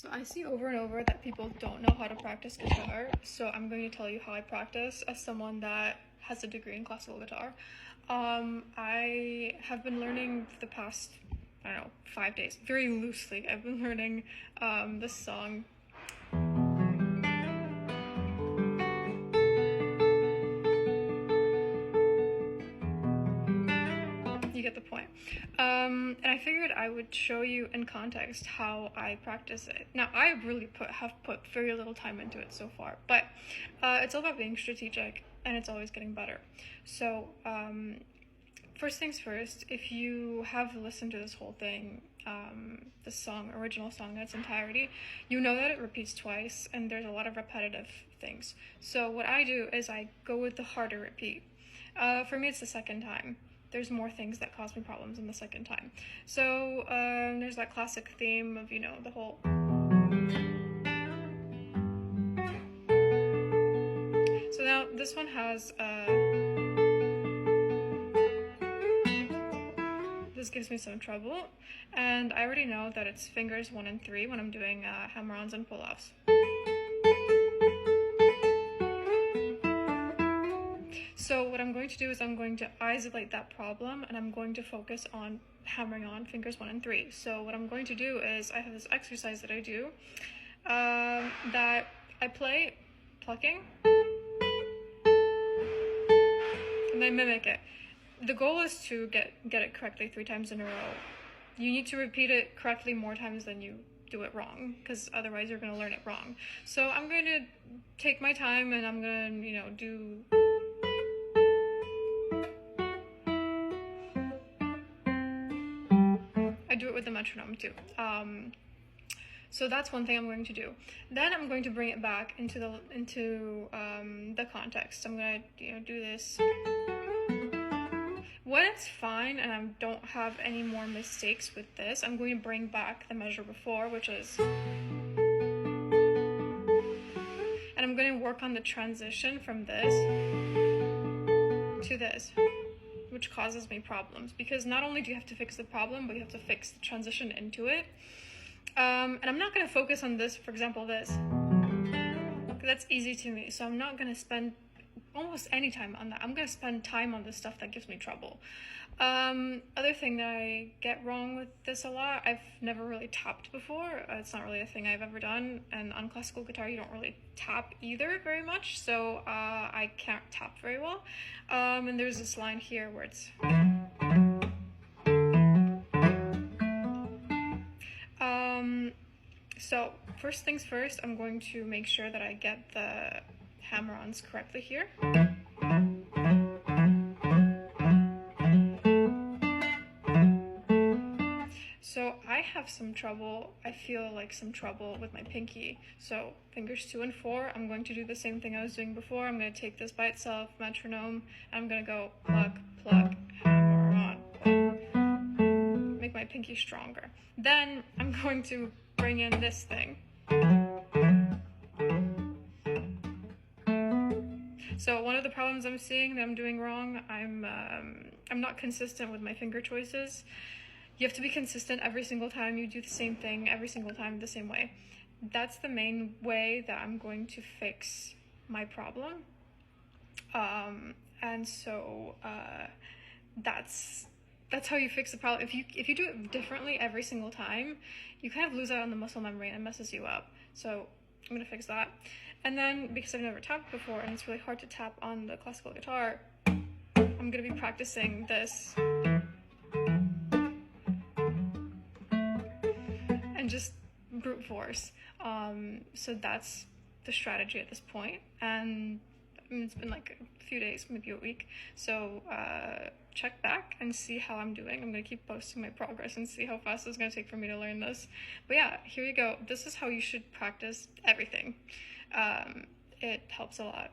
So I see over and over that people don't know how to practice guitar, so I'm going to tell you how I practice as someone that has a degree in classical guitar. I have been learning for the past, I don't know, 5 days, very loosely. I've been learning this song. You get the point. And I figured I would show you in context how I practice it. Now, I really have put very little time into it so far, but it's all about being strategic, and it's always getting better. So, first things first, if you have listened to this whole thing, the original song in its entirety, you know that it repeats twice, and there's a lot of repetitive things. So what I do is I go with the harder repeat. For me, it's the second time. There's more things that cause me problems in the second time. So there's that classic theme of, the whole... So now this one has... This gives me some trouble, and I already know that it's fingers 1 and 3 when I'm doing hammer-ons and pull-offs. So what I'm going to do is I'm going to isolate that problem, and I'm going to focus on hammering on fingers 1 and 3. So what I'm going to do is I have this exercise that I do that I play plucking, and I mimic it. The goal is to get it correctly 3 times in a row. You need to repeat it correctly more times than you do it wrong, because otherwise you're going to learn it wrong. So I'm going to take my time, and I'm going to, do... I do it with the metronome too. So that's one thing I'm going to do. Then I'm going to bring it back into the context. I'm going to do this. When it's fine and I don't have any more mistakes with this, I'm going to bring back the measure before, which is... And I'm going to work on the transition from this to this, which causes me problems. Because not only do you have to fix the problem, but you have to fix the transition into it. And I'm not going to focus on this, for example, this. That's easy to me, so I'm not going to spend almost any time on that. I'm going to spend time on the stuff that gives me trouble. Other thing that I get wrong with this a lot, I've never really tapped before. It's not really a thing I've ever done, and on classical guitar you don't really tap either very much, so I can't tap very well. And there's this line here where it's... So first things first, I'm going to make sure that I get the hammer-ons correctly here. So I have some trouble, I feel like some trouble with my pinky. So fingers 2 and 4, I'm going to do the same thing I was doing before. I'm going to take this by itself, metronome, and I'm going to go pluck, pluck, hammer on, pluck. Make my pinky stronger. Then I'm going to bring in this thing. So one of the problems I'm seeing that I'm doing wrong, I'm not consistent with my finger choices. You have to be consistent every single time. You do the same thing every single time the same way. That's the main way that I'm going to fix my problem. And so that's how you fix the problem. If you do it differently every single time, you kind of lose out on the muscle memory and it messes you up. So I'm gonna fix that. And then, because I've never tapped before and it's really hard to tap on the classical guitar, I'm gonna be practicing this. And just brute force. So that's the strategy at this point. And it's been like a few days, maybe a week. So check back and see how I'm doing. I'm going to keep posting my progress and see how fast it's going to take for me to learn this. But yeah, here you go. This is how you should practice everything. It helps a lot.